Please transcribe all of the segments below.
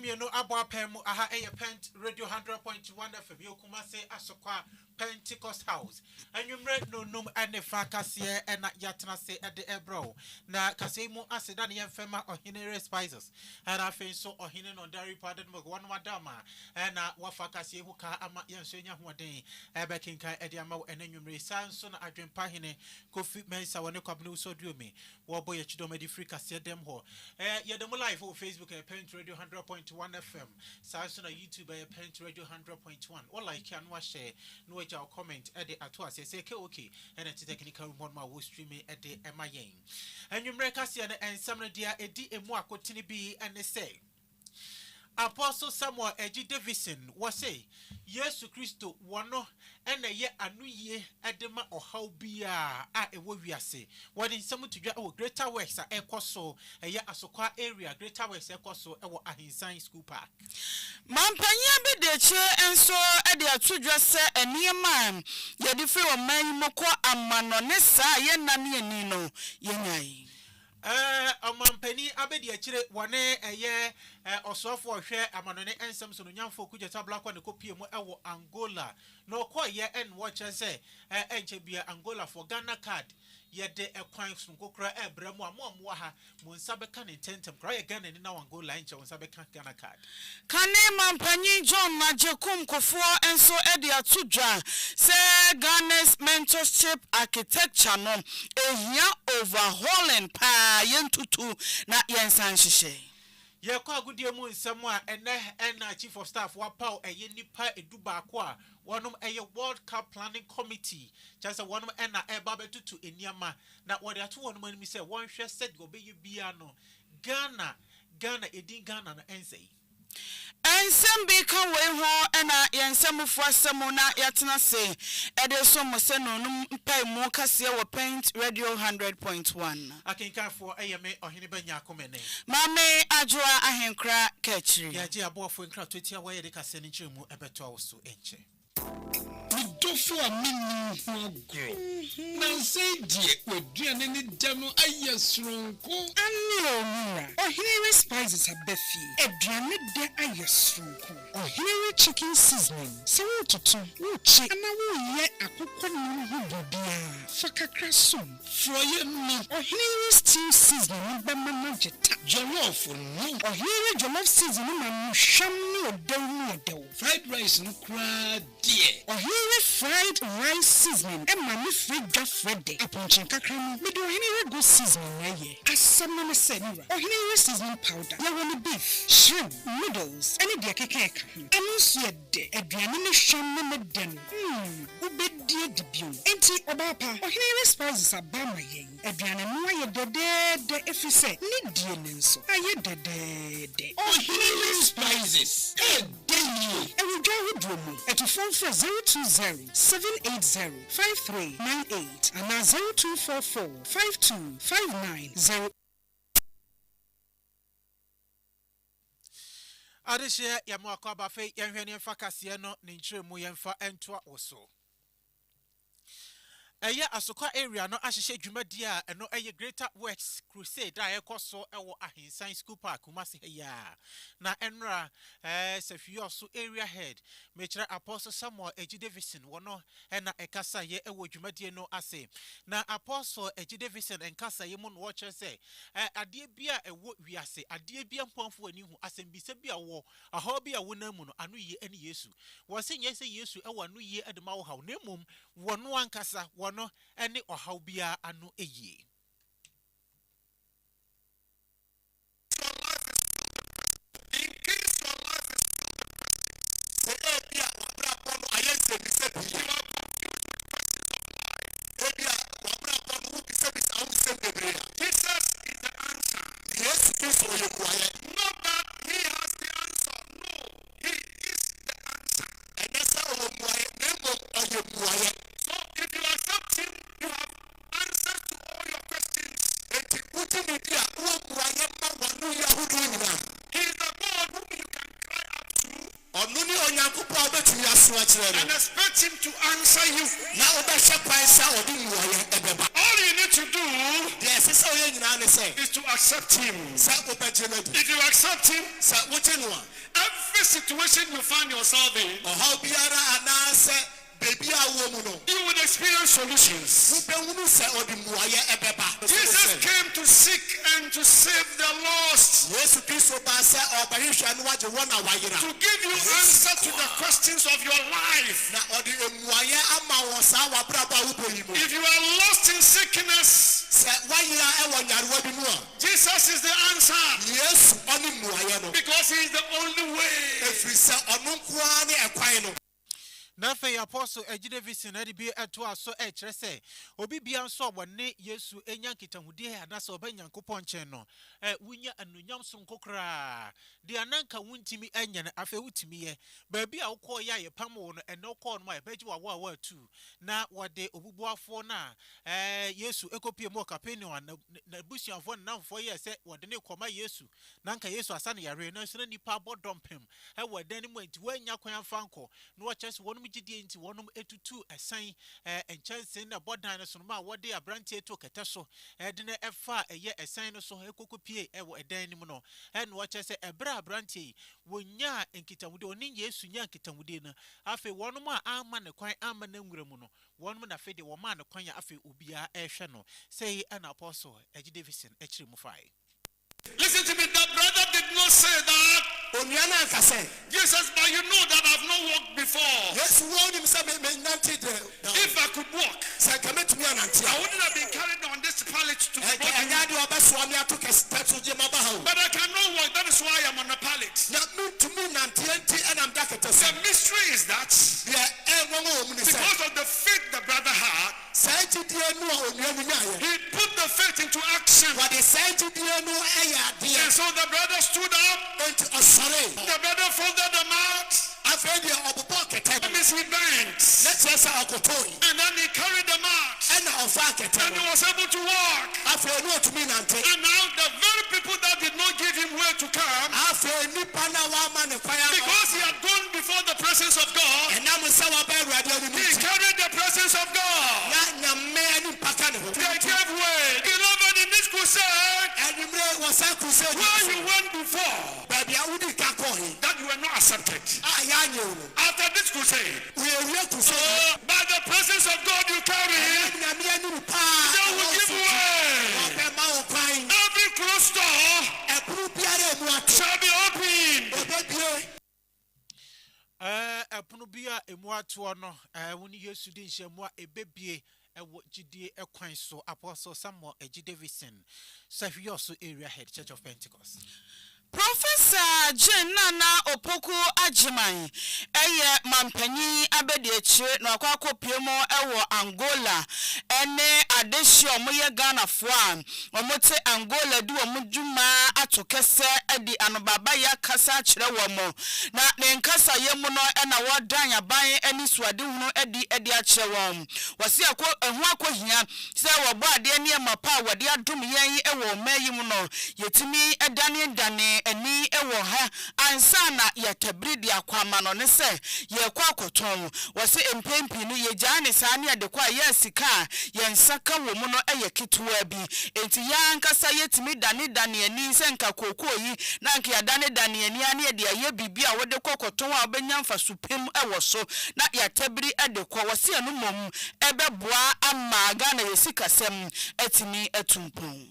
mienu abo pemu aha Pent Radio 100.1 FM yokumase asokwa Pentecost House anwumre no num ane fa kase na yatena se de ebro na kase mu aseda ne yemfema ohine spices and afen so ohine no dairy pardon mo one madama na wafa kase hu ka ama yenso nya hoden ebe kinka ede ama enanwumre sanso na adwempa hene Kofi Mensa wone kwabne so duomi wo boye chidomedi free kase dem ho yedem live on Facebook Pent Radio 100.1 FM sanso na YouTube Pent Radio 100.1 all like and wa share no our comment at the atwa say okay and it's technical one ma wo stream at the emayen and you make us and some dia edi emu akotini bi and say Apostle Samuel Eji Davison was say Yesu Christo wano ene ye anu ye edema ohaw bia a ewo wiase what in some to dwa greater works a ekoso eye asokwa area greater works ekoso ewo ahinsan school park mampanya be de che enso e de atodwa se eniema ye di free o man moko amano ne sa ye nane ani no yenyai Amampani abedi achire wane eye osofo hwe amanone ensem so no nyamfo kujeta black one kopie mu ewo Angola no ko ye en watch say enche bia Angola for Ghana card yede ekwan sunkokra ebremu amom ha mu nsabeka ne tentem kra ye Ghana ni na Angola enche nsabeka Ghana card kane mampani John na Jekum kofo enso e de atodwa se Ghana's mentorship architecture no ehia overhauling pa yentutu na yensan hihye ye kwa agudie mu nsem a ena chief of staff wa paw eye nipa eduba ko a wonum eye World Cup planning committee just wonum ena eba betutu eniama na wode ato wonum animi se won hwe said go be bia no Ghana edin Ghana na ensei ensem bi kan we ho ena yensem fu asem na yatena se ede so mo se no mpai mu kase wo Pent Radio 100.1 akinkan fo eyeme ohene banya akomene mame adwoa ahenkra kachiri ya ji abofo nkra totia wa ye de kase ni chemu ebeto awoso enche Dofo a mini ho agro na say die oduane ni da no ayesronko ani omura ohire spices abafi aduane de ayesronko ohire chicken seasoning so tutu uchi ana wo ye akokọ no ho bobia fakakra som froye mi ohire stew seasoning ba mama jeta jollof no ohire jollof seasoning ma hwam no odew fried rice no kra die ohire fried rice seasoning e ma me free Friday aponchin kakra no me do ohine go seasoning na ye asam na se niwa ohine seasoning powder ya woni beef shrimp noodles any de keke ka ho anu so ye de aduane ne hwam na me den ubedie dibio enti obapa ohine spices abama ye aduane no aye de efise ni die ne nso aye de ohine spices e we go hudromu at phone for 020 780 5398 and 0244 5259 Adeshe ya mwako abafe yenhwe ne mfa kase no ne nkyeremu yemfa entoa oso eye asokwa area no ahihye dwumadi a eno eye Greater Works Crusade a ekoso ewo ahinsan school park kumase ya na enra sefioso area head mechira Apostle Samuel Eji Davison wono ena ekasa ye ewo dwumadi no ase na Apostle Eji Davison enkasa ye mu no woche se ade bia ewo wiase ade bia mpomfo ani hu asembisa bia wo aho bia wonamu no anu ye ene Yesu wo se nyese Yesu ewo anu ye edema wo haw na mum wono ankasa no ene ohaw bia anu eye and expect him to answer you. All you need to do is to accept him. If you accept him, every situation you find yourself in, you will experience solutions. Jesus came to seek and to save the lost, to give you answer to the questions of your life. If you are lost in sickness, Jesus is the answer, because he is the only way. Nafe apostle ejide vision ade bi eto aso e kire se obi bia nso obone Yesu enya nkitahude anase obanyankopon nchen no wunya anunyam so nkokra de ananka wuntimi enya na afa wutimi ye ba bia wokọ ya ye pam wo no ene wokọ no ma beji wa atu na wode obubuafo na Yesu ekopie mo kapeni na busuafo na namfo ye se wode ne koma Yesu nanka Yesu asane yare na so na nipa bodompem wode ne mo enti wanya kwan fanko no wo chese wonu gidie nti wonum etutu esan enchanse na bodan no so ma wode abrante eto kete so de na efa eye esan no so ekokopie ewo edan nim no no wo chese ebra abrante wonya enkitamude oni Yesu nya enkitamude na afi wonum a ama ne kwan ama na nwuremu no wonum na fede wo ma ne kwan ya afi obia ehwe no say an apostle Eji Davison ekiri mu fai. Listen to me, that brother did not say that. Jesus, but you know that I've not walked before. If I could walk, I wouldn't have been carried on this pallet to the bottom. But I cannot walk, that is why I'm on a pallet. The mystery is that because of the faith the brother had, he put the faith into action. And so the brother stood up. The brother folded the mat. That means he bent. And then he carried the mat. And he was able to walk. And now the very people that did not give him way to come, because he had gone before the presence of God, he carried the presence of God. They gave way. Beloved, in this crusade, where you went before, that you were not accepted. After this crusade, by the presence of God you carry, they will give way. Every closed door shall be opened. Epunu bia emuatu no woni Yesu di nhemu ebebie ewo gidie ekwan so apostle Samuel Eji Davison Safioso area head Church of Pentecost. Professor Jenana Opoku Ajiman eye mampanyi abedi echire na akwakọ piemo ewo Angola ene adehye omoye Ghana fo a omote Angola di omudwuma atokese edi anobaba ya kasa kire womo na ne nkasa yemu no ena wodan aban ani suade hunu edi akire wom wase akọ ehu akohia se wobo ade ne mapa wode adom yen ewo mayim no yetimi edane eni ewo ha ansana yatabiridi akwama no ne se ye kwa akoton wase empempi no ye jane sane ade kwa ye sika ye nsaka wo mu no eye ketewa bi enti ya nkasa yetimi dane eni se nka kokoyi na nka ya dane eni ane de ye bibia wode kokoton a obenya mfa supem ewo so na yatabiri ade kwa wase anu mom ebeboa ama Ghana ye sikasem etimi etumpon.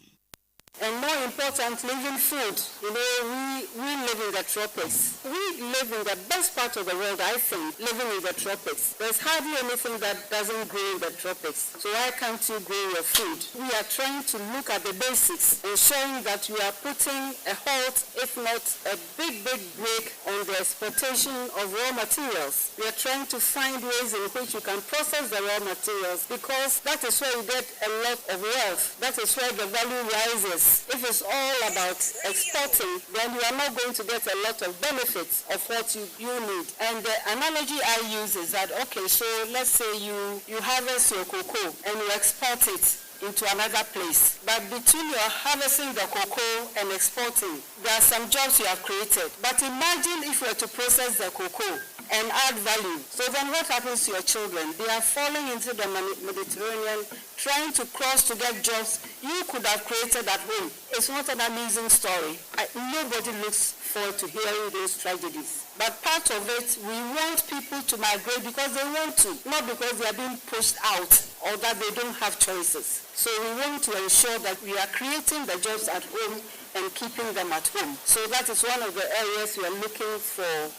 And more importantly, even food. You know, we live in the tropics. We live in the best part of the world, I think, living in the tropics. There's hardly anything that doesn't grow in the tropics. So why can't you grow your food? We are trying to look at the basics, ensuring that we are putting a halt, if not a big break on the exportation of raw materials. We are trying to find ways in which you can process the raw materials, because that is where you get a lot of wealth. That is where the value rises. If it's all about exporting, then you are not going to get a lot of benefits of what you need. And the analogy I use is that, okay, so let's say you harvest your cocoa and you export it into another place. But between your harvesting the cocoa and exporting, there are some jobs you have created. But imagine if you were to process the cocoa and add value. So then what happens to your children? They are falling into the Mediterranean, trying to cross to get jobs you could have created at home. It's not an amazing story. Nobody looks forward to hearing those tragedies. But part of it, we want people to migrate because they want to, not because they are being pushed out or that they don't have choices. So we want to ensure that we are creating the jobs at home and keeping them at home. So that is one of the areas we are looking for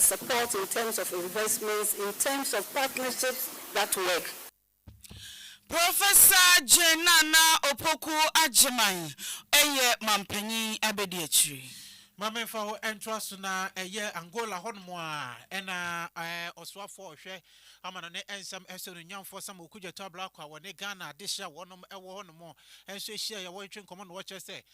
support in terms of investments, in terms of partnerships that work. Professor Jenana Opoku Ajiman, Eye Mampenyi Abediachiri. Mame fa entrance na eye Angola honmoa ena oswafo hwe amana ne ensam eso no nyamfo sam okuje tabla kwa wone Ghana adehia wonom ewo honmo enso ehia ye wo twen komo no wo chese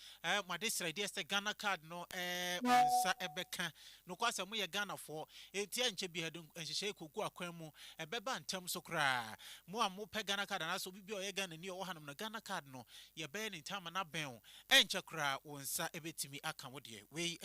madesra de se Ghana card no nsa ebeka no kwasa mu ye Ghana fo etia nche bi hedun enhyehyɛ kogu akwan mu ebeba ntam so kra mu amu pe Ghana card na so bibi o ye Ghana ni o hanom no Ghana card no ye be ni ntama na ben enche kra wonsa ebetimi aka wo de we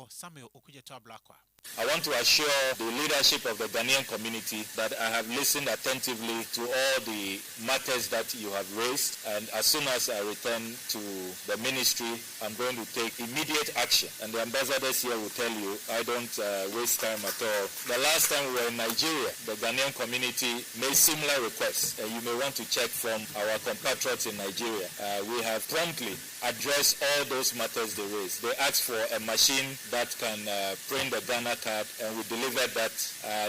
Samuel Okujeto Ablakwa. I want to assure the leadership of the Ghanaian community that I have listened attentively to all the matters that you have raised, and as soon as I return to the ministry, I'm going to take immediate action. And the ambassadors here will tell you, I don't waste time at all. The last time we were in Nigeria, the Ghanaian community made similar requests. You may want to check from our compatriots in Nigeria. We have promptly addressed all those matters they raised. They asked for a machine that can print the Ghana card, and we delivered that.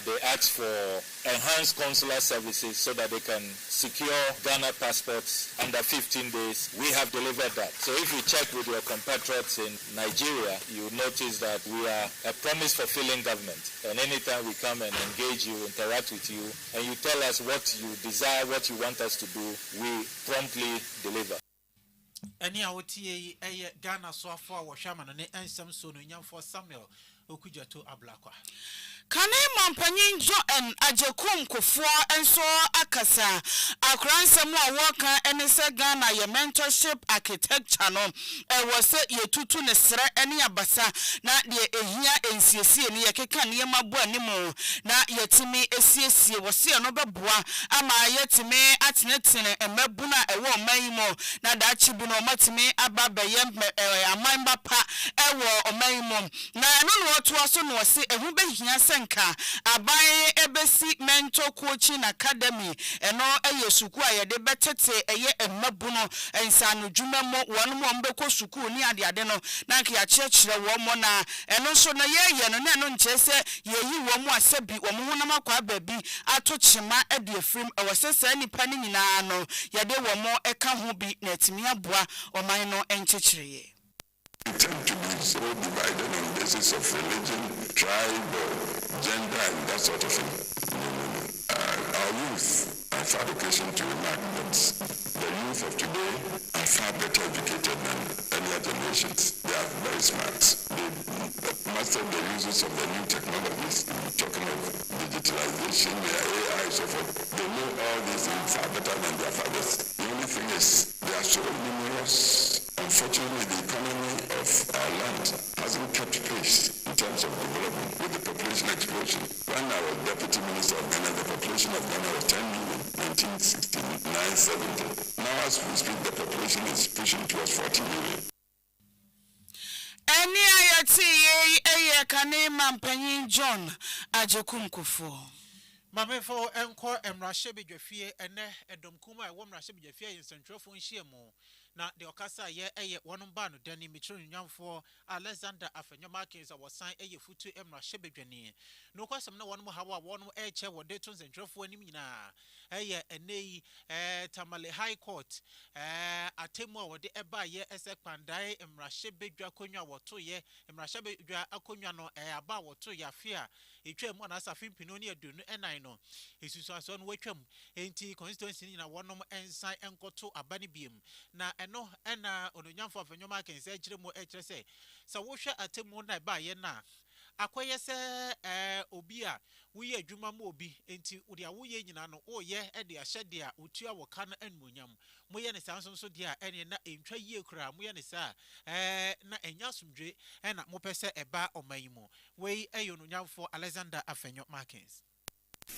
They asked for enhanced consular services so that they can secure Ghana passports under 15 days. We have delivered that. So if you check with your compatriots in Nigeria, you notice that we are a promise-fulfilling government. And anytime we come and engage you, interact with you, and you tell us what you desire, what you want us to do, we promptly deliver. Any awoti Ghana so afọ a wohwama ne ensam so no nyamfo Samuel Okujeto Ablakwa. Kane mampanyin jo en ajekum kofo enso akasa akransem a woka enese Ghana ye mentorship architecture no wo se yetutu ne sre ene abasa na de ehia ensiesie ne yekeka ne yemabu animu na yetimi esiesie wo se no beboa ama yetimi atenetene emabu na ewo omanimo na da chibu no matimi ababaye amamba pa ewo omanimo na eno no to aso no se ehu behia senka abaye ebesi mentor coaching academy eno eye suku ayede betete eye emabu no ensanu dwumamo wonmo mbeko suku ni ade no na nka ya chekire wo mo na eno so na ye no na eno nchese yeyi wo mo asabi wo mo honam akwa babi ato chima ade afrim ewosese nipa ni nyina no yede wo mo eka ho bi na atimi aboa oman no enchekireye. We tend to be so divided on the basis of religion, tribe, gender, and that sort of thing. Our youth, I have occasion to remark that the youth of today are far better educated than earlier generations. They are very smart. They mastered the uses of the new technologies. Talking of digitalization, AI, so forth. They know all these things far better than their fathers. The only thing is, they are so numerous. Unfortunately, the economy of our land hasn't kept pace in terms of development with the population explosion. When I was Deputy Minister of Ghana, the population of Ghana was 10 million, 1969-70. Now as we speak, the population is pushing towards 40 million. Eni ayati eye kane mampanyin John ajekum kufo. Mame fo enko emrahye bedwafie ene edomkuma ewo mrahye bedwafie yensentrofo nhyiemu na de okasa ye eye wonom ba no dani mitro nyamfo Alexander Afenyomakins awosan eye futu emrahye bedwani no kwasem na wonom hawa wonom eche wode to nsentrofo anim nyina eye enei Tamale High Court atemu a wode eba ye esekpandai emrahye bedwa konwa woto ye emrahye bedwa akonwa no aba woto ya fia etwam na asafin pinoni adunu enan no esusu aso no watwam enti constituency na wonom ensan enkoto abani biem na eno ena ononyamfo Afenyomakins ejire mo ejire se sa wo hwe atemu na ba ye na akoye se obi a woyɛ adwuma ma obi enti wo dia woyɛ nyina no woyɛ de ahyɛ de a otua wo ka no anmuonyam moyɛ ne saa nso de a ɛne na entwa yie kura moyɛ ne saa na enya somdwe na mopɛ sɛ ɛba ɔmanyimu wei ɛyɛ no nyamfo Alexander Afenyo Markins.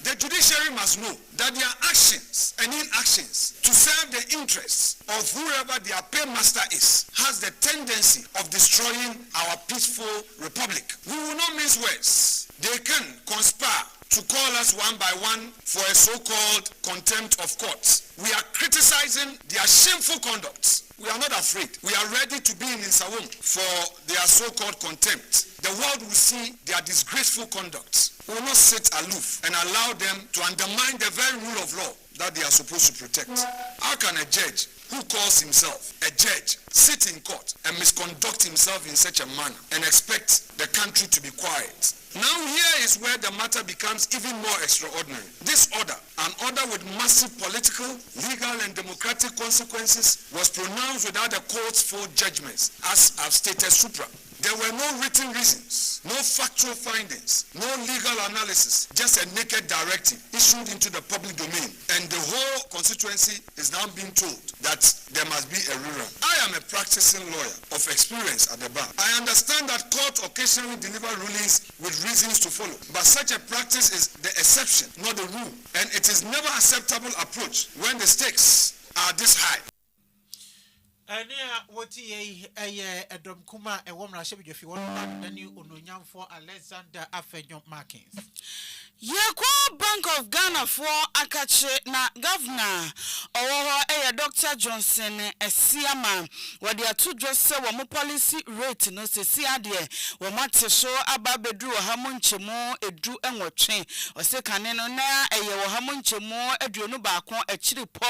The judiciary must know that their actions and inactions to serve the interests of whoever their paymaster is has the tendency of destroying our peaceful republic. We will not mince words. They can conspire to call us one by one for a so-called contempt of courts. We are criticizing their shameful conduct. We are not afraid. We are ready to be in Nsawam for their so-called contempt. The world will see their disgraceful conduct. We will not sit aloof and allow them to undermine the very rule of law that they are supposed to protect. How can a judge who calls himself a judge sit in court and misconduct himself in such a manner and expect the country to be quiet? Now here is where the matter becomes even more extraordinary. This order, an order with massive political, legal and democratic consequences, was pronounced without the court's full judgments, as I've stated supra. There were no written reasons, no factual findings, no legal analysis, just a naked directive issued into the public domain. And the whole constituency is now being told that there must be a rerun. I am a practicing lawyer of experience at the bar. I understand that court occasionally deliver rulings with reasons to follow. But such a practice is the exception, not the rule. And it is never acceptable approach when the stakes are this high. Ania woti ye edom kuma ewomra shebejofi won dani ononyamfo Alexander Afenyo Markins. Yekwa Bank of Ghana for akache na governor owo Dr. Johnson Esiama wadi atudwo se wo mo policy rate no sesi ade wo mate so ababedu wo hamonchemu edu enwotwe ose kane no na wo hamonchemu aduonu baako akiripo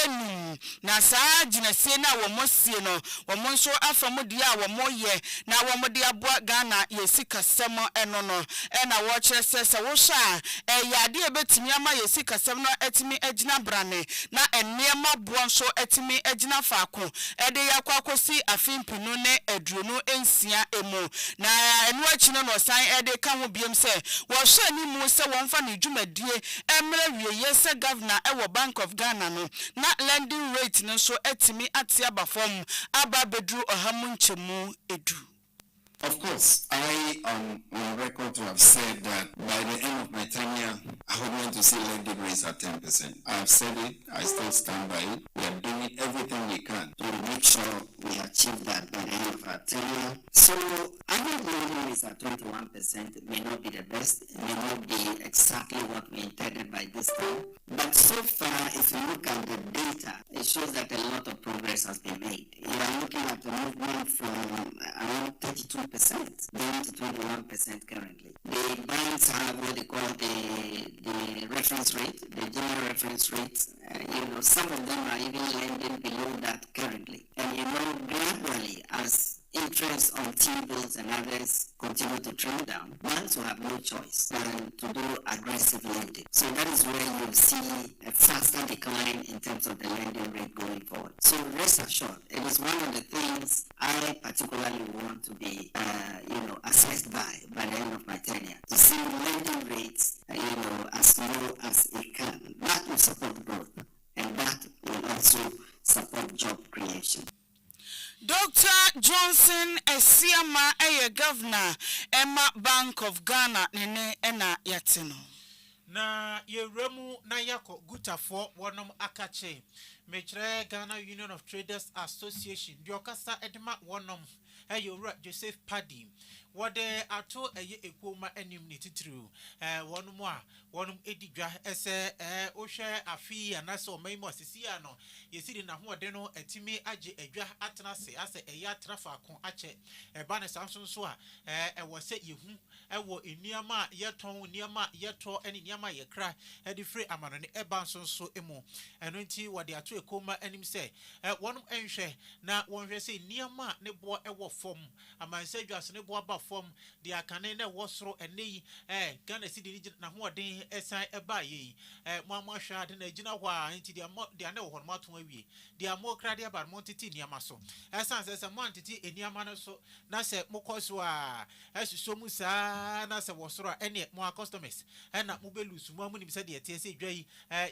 enum na saa ginase na wo mosie no wo mo nso afamodi a wo moye na wo mode aboa Ghana yesikasem eno no na wo kire se wo sha yade ebetimi ama yesikasem no etimi agina brane na enema bonso etimi agina faako ede yakwakosi afimpinu ne aduonu ensia emu na enu achi no san ede ka ho biem se wo hwe ni mu se wonfa ne dwumadie emre wieye se governor ewo Bank of Ghana no na lending rate no so etimi ate abafom aba bedru ohamunchemu edu. Of course, I am on record to have said that by the end of my tenure, I would want to see lending rates at 10%. I have said it, I still stand by it. We are doing everything we can to make sure we achieve that by the end of our tenure. So, I think lending rates at 21% may not be the best, it may not be exactly what we intended by this time. But so far, if you look at the data, it shows that a lot of progress has been made. You are looking at the movement from around 32% down to 21% currently. The banks have what they call the reference rate, the general reference rate. Some of them are even lending below that currently. And gradually, as interest on T-bills and others continue to trend down, banks will have no choice than to do aggressive lending. So that is where you see a faster decline in terms of the lending rate going forward. So rest assured, it is one of the things I particularly want to be, assessed by the end of my tenure, to see lending rates, as low as it can. That will support growth, and that will also support job creation. Dr. Johnson Esiama governor Emma Bank of Ghana nene ena yatino. Na yeremu na yako gutafo wonom akache mechre Ghana Union of Traders Association diokasa edema wonom Joseph Paddy wode ato ekoma anim ne titru wonum a wonum edigwa ese ohwe afi anase omaimo asisia no yesidi na hoode no atimi age adwa atenase ase atrafa akon ache eba ne sanso so a ewo se yehu ewo eniama yeton eniama yeto ene eniama yekra edi free amano ne eba so emu eno nti wode ato ekoma anim se wonum enhwe na wonhwe se eniama ne bo ewo fom amansedwa se ne bo aba fam de akane na wosoro ene Ghana city na ho den esan eba yi mo hwa de na gina hwa nti de ane wo hono ato awie de amokra de aba mo titi niama so esan se mo antiti eniama no so na se mokoso a esuso mu saa na se wosoro ene mo customers na mo belusu mo amunim se de tie se dwai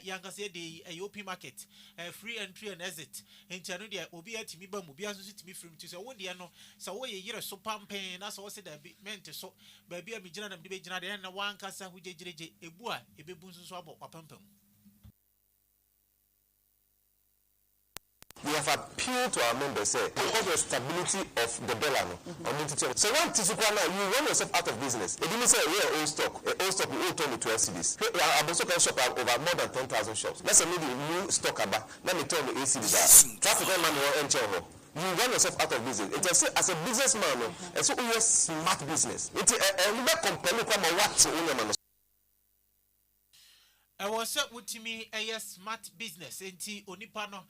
yanka se de open market free entry and exit nti anu de obi atimi ba mu bia so timi free nti so wo de no so wo ye yire so pampen na so wo se da ment so ba bia mi gina na me be gina de na wanka sa hu jejereje ebu a ebebu nso so abo papampam. We have appealed to our members because of the stability of the dollar. So one now you run yourself out of business. It didn't say we're own stock. Own stock we own 12 CDs. I'm also can shop over more than 10,000 shops. Let's say maybe new stock about. Let me tell you ACDs. Traffic money or NCHO. You run yourself out of business. It is as a businessman, and so we are smart business. It's a company come and watch you. I was up with me a smart business. Enti onipa no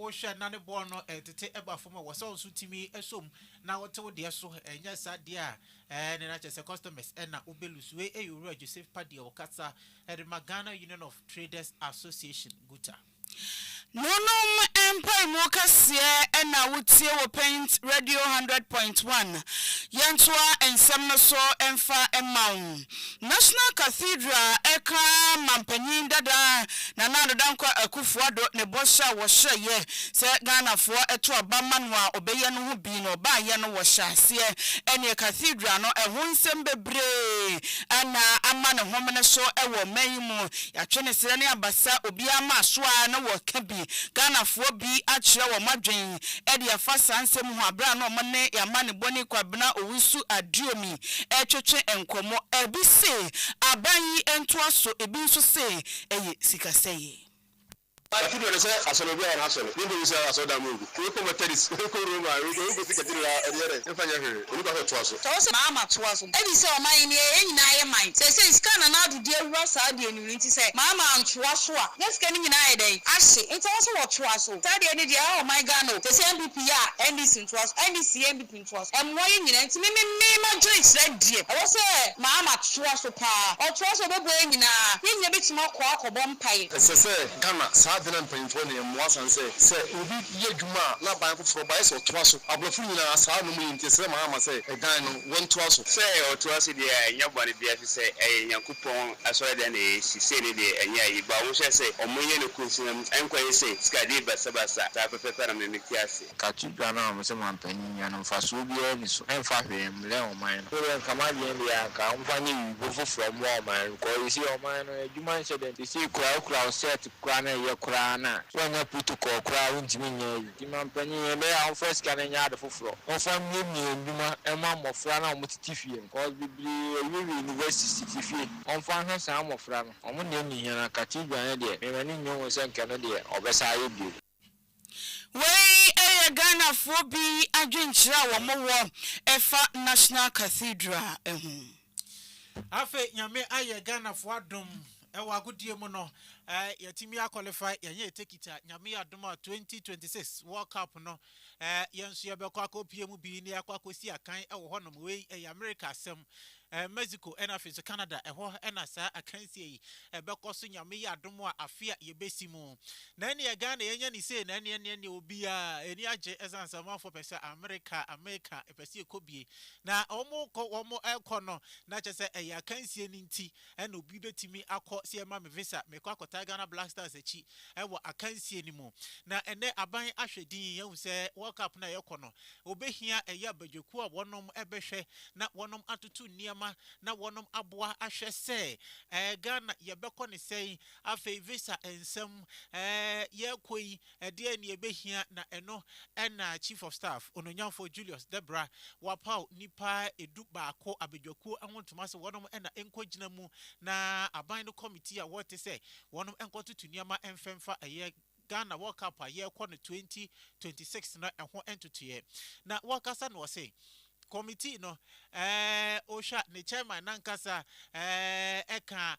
Osha nane bono tete eba foma was also to me assume now what told the so and yes dear and I just a customers and na ubelus way a Joseph Paddy or Kasa at the Magana Union of Traders Association Guta. Nonom empire mokasie na wutie wo Pent Radio 100.1 yantoa ensem no so emfa emaw National Cathedral eka mampanyin dada na nadodankwa akufuado ne bosha wo hye se Ghana fo eto abamano a obeye no ho bi no ba ye no wo hyase ene cathedral no ehonsem bebre ana ama ne homene so ewo manyimu ya twene sere ne abasa obi ama so a na wo kabi Ghana fo bi akire wo madwen e de afa sansem ho abra na omane ya mane boni kwabena owusu adiomi twetwe enkomo ebi se aban ento aso ebi nso se eye sikaseye I think they say Asolobia and Asol. You do say Asoda movie. You come at this. You go room. You go see Cathedral. You find here. You go to Twaso. Twaso mama Twaso. Ebi say o man ni e nyina ye man. Say scan na do dey wura sa dey ni nti say mama Twaso a. Yes can nyina ye dey. Ahye. Nti also wo Twaso. Tade ni dey oh my God no. Say MPP a NDC Twaso. NDC MPP Twaso. Em wo ye nyina nti me ma join say die. I was say mama Twaso pa. O Twaso be boy nyina. Ye nya betima kwa akobọ mpai. Say Ghana Adnan Painful and Wassan say, Ubi Yeguma, not by for by so Twaso. Ablafuna, Salmon, Tesama say, a dino, one Twaso. Say or Twaso, dear, nobody be to say, a young coupon, as well than a Sicily, and yeah, but we shall say, or million of Kunsim, and quite say, Scadi, but Sabasa, type of pepper and Mitiasi. Cachibrana, someone penny and Fasubia, and Fafim, Leon mine. Come on, India, come find you from Warman, call you see your mind, you might say that you see crowd set to Crana, your Crana. When you put to call crowd, Jimmy, Diman Penny, and they are first canning out of floor. Or from Yuma, and Mamma of Frana, Mutifi, called Bibi, University Fee, on Fana Sam of Fran, on one name in a cathedral, and any new San Canada, or Versailles. Wey Ghana fo bi adwenkyira wo mo efa National Cathedral Afe nyame aye Ghana fo adom ewa agodie mu no yatimi qualify yenye etekita nyame adom 2026 World Cup no yenso yebekọ akopie mu bi ne akwakosi akan ewo honom we America asem Mexico and Africa Canada and sa akansi ebekọ so nyame adom a afia yebesimu na ne Ghana yenya ni say na ne obi a eni age ezansa man for pesa America epesi ekobie na omo ekọ no na chese akansi ni nti na obi betimi akọ se ma me visa me kwa akota Ghana Black Stars echi ewo akansi ni mu na ene aban ahwedin yehu se World Cup na yekọ no obehia eya badweku a wonom ebehwe na wonom atutu niam na wonom aboa ahwe se Ghana yebekọ ne sei afa visa ensem yekoi de ne ebehia na eno na Chief of Staff ononyamfo Julius Debra wapau nipa edu baako abedwaku anwontoma se wonom na enkogina mu na aban no committee a what say wonom enkotutu niam enfemfa Ghana World Cup a year 2026 na ɛho entutuye na wakasa no say committee no osha ne chairman nankasa eka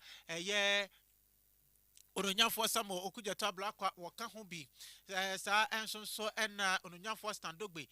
Ononyafo Samo Okujata Blakwa waka ho bi saa enso so na ononyafo Standogbe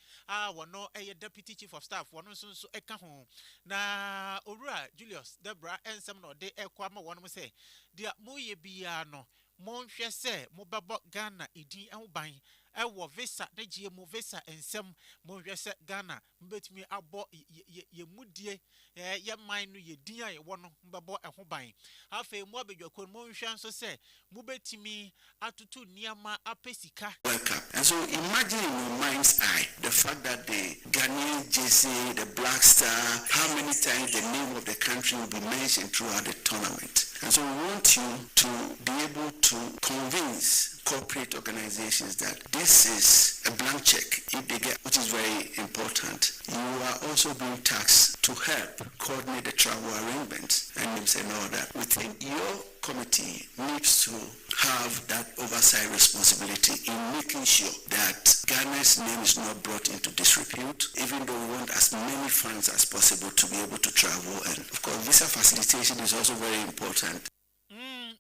wono deputy chief of staff wono so eka ho na Owura Julius Debra ensem no de ekwa ma wono se dia moye bia no monhwe se mobebo Ghana edin ehban ewo visa de gie mu visa ensem monhwe se Ghana mbetumi abo ye mudie ye man no ye din a ye wono mbebo ehoban afa mu abedwakon monhwe nso se mubetimi atutu niama apesika. Welcome. And so imagine in your mind's eye the fact that the Ghanaian JC, the Black Star, how many times the name of the country will be mentioned throughout the tournament. And so we want you to be able to convince corporate organizations that this is a blank check if they get, which is very important. You are also being taxed to help coordinate the travel arrangements and all that. We think your committee needs to have that oversight responsibility in making sure that Ghana's name is not brought into disrepute, even though we want as many funds as possible to be able to travel. And of course, visa facilitation is also very important.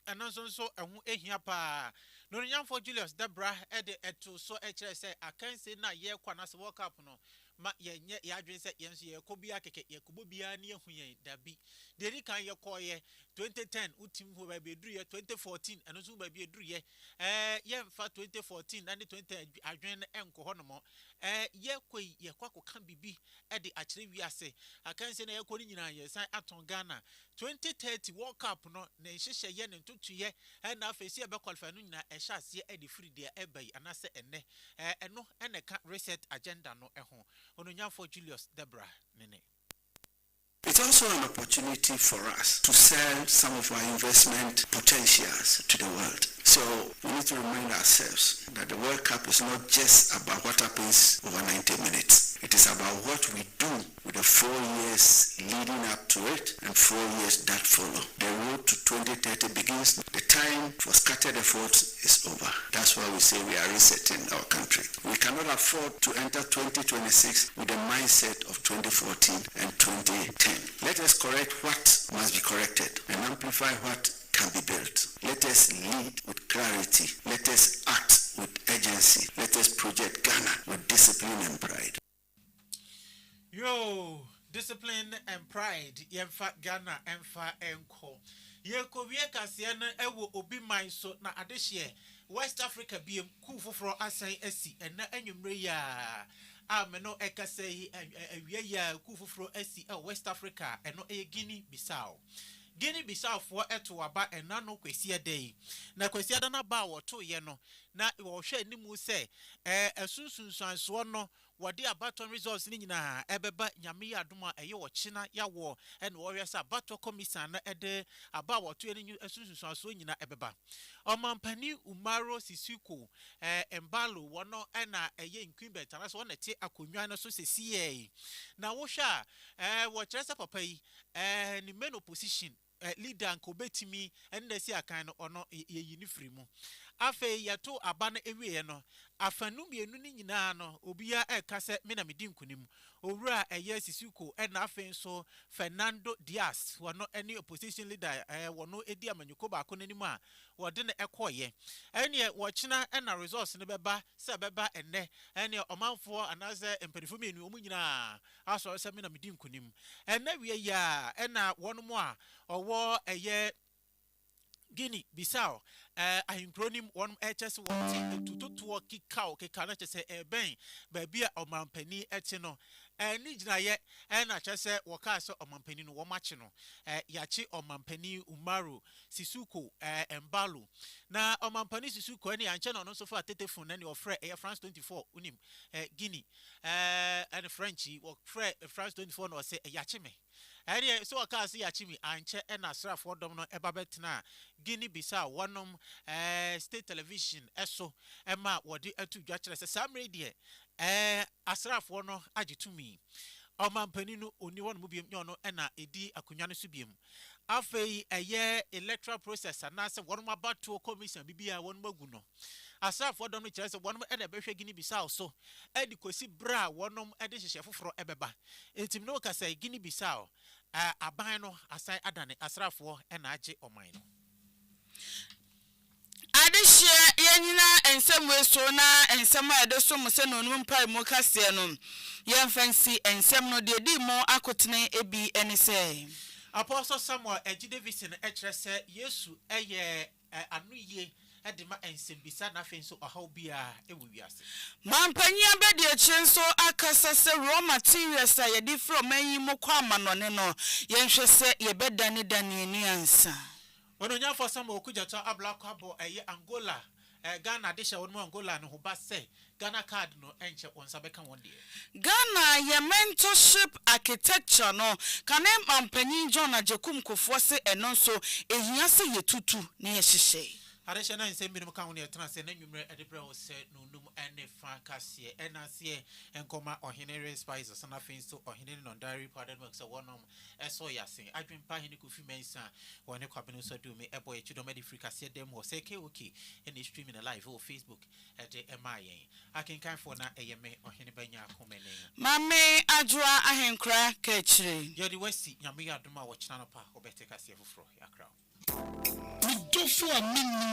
And also ehiapa no nyam for Julius Debra eto so say I can say na ye kwana se World Cup no ma ye adwen se ye nso ye kobia keke ye kubobia ne ehu ye dabi deri kan ye koye 2010 utim ho ba bedru ye 2014 eno so ba bedru ye ye mfa 2014 and 20 adwen enko ho no mo ye koi ye kwakoka bibi de akire wiase akanse na ye koni nyina ye san aton Ghana 2030 World Cup no na nhihye ye ne ntutu ye na afesi e be qualify no nyina ehye ase e de free de ebai anase enne eno eneka reset agenda no eho ononyafo Julius Debra nene. It's also an opportunity for us to sell some of our investment potentials to the world. So we need to remind ourselves that the World Cup is not just about what happens over 90 minutes. It is about what we do with the 4 years leading up to it and 4 years that follow. The road to 2030 begins. The time for scattered efforts is over. That's why we say we are resetting our country. We cannot afford to enter 2026 with the mindset of 2014 and 2010. Let us correct what must be corrected and amplify what can be built. Let us lead with clarity. Let us act with urgency. Let us project Ghana with discipline and pride. Yo, discipline and pride. Yemfa Ghana emfa enko. Yeko wie kase na ewo obi man so na adehye West Africa biem kufoforo asan asi ena anwumre ya ameno ekase awie ya kufoforo asi West Africa eno Guinea Bissau. Guinea Bissau for eto aba ena no kwesi edei na kwesi ada na ba wo to ye no na wo hwe animu se esunsunsanso no wadi abaton results ni nyina ebeba nyame ya adoma eye wo china ya wo ene wo hwe sa abato commission na ede aba wo to eni esunsunsanso nyina ebeba omampani Umaro Sisuko embalo wono ena eye incumbent na so wona te akonwa no so sesiye na wo hwa wo kyeresa papa yi ni main opposition leader nkobetimi enne si akan no ono yeyini free mu afa yato aba na ewie no afanu mienu ni nyina no obia ekase me na medi nkunim owura eye Sisuko na afa nso Fernando Diaz wono any opposition leader wono edi amanyuko ba ko nanim a wode na ekoye ene wo china na resource ne beba se beba enne ene omanfo anaze emperifo mienu omu nyina aso se me na medi nkunim enne wie ya na wono mo a owo eye Guinea Bissau ahinkronim won HS won tututuo kika na chese ben baabia omampani eti no ni ginaye na chese wokase omampani no womache no yachi omampani Umaro Sisuko embalo na omampani Sisuko ni anche no so fa tetefon na ni ofre France 24 unim Guinea and French ofre France 24 no say yachi me ene so wokase yachi me anche na asrafo dom no ebabetna Guinea Bissau wonom state television eso ema wodi atu dwa kire se samre die asrafo no agitumi omampani no oni won mu biem nyono na edi akonwa no so biem afei eye electoral process na se wonom abato commission bibia wonom agu no asrafo dom no kire se wonom na behwe Guinea Bissau so edi kosi bra wonom edi hyehye foforo ebeba etim no ka se Guinea Bissau aban no asai adane asrafo na age oman no nsɛm we so na nsɛm a ɛde so mo sɛ no onum mpae mu kaseɛ no yɛmfansi nsɛm no de di mo akotene ebi ɛne sɛ Apostle Samuel Eji Davidson ɛkyerɛ sɛ Yesu ɛyɛ anuye edima ensembisa na afenso ɔhaw bia ewu wiase. Mampanya bɛde akyire nso akasa sɛ raw materials a yɛde from ayi mo kwa amanɔne no yɛnhwɛ sɛ yɛbɛdane dane ani ansa. Wononya for Samuel Okujato ablakabo ɛyɛ Angola Ghana de hyɛ wɔn Angola no ho ba sɛ Ghana card no enche onsa beka won de. Ghana ye mentorship architecture no kane mampanyin John Ajekum Kofo se eno nso ehia se yetutu ne ye hyehye. Aresha na nsɛm binom ka ho ne yɛtena sɛ na nwumre ɛdebrɛ wo sɛ nonum ɛne fa kaseɛ ɛna seɛ ɛnkɔma ɔhene spices na afei nso ɔhene no diary pardon work sɛ wɔnom ɛsɔ yɛase adwempa hene kofi mensa wɔne kwabeno so do me ɛbɔ yɛ twidom ɛde firi kaseɛ dɛm hɔ sɛ KOK ɛne streaming live wɔ Facebook ɛde ɛma yɛn akenkanfo na ɛyɛ me ɔhene banya akomene mame adwoa ahenkra ka akyire yɛde wasi nyame yɛ adom a wɔkyena no pa wɔbɛte kaseɛ foforɔ yakra Midofo a minni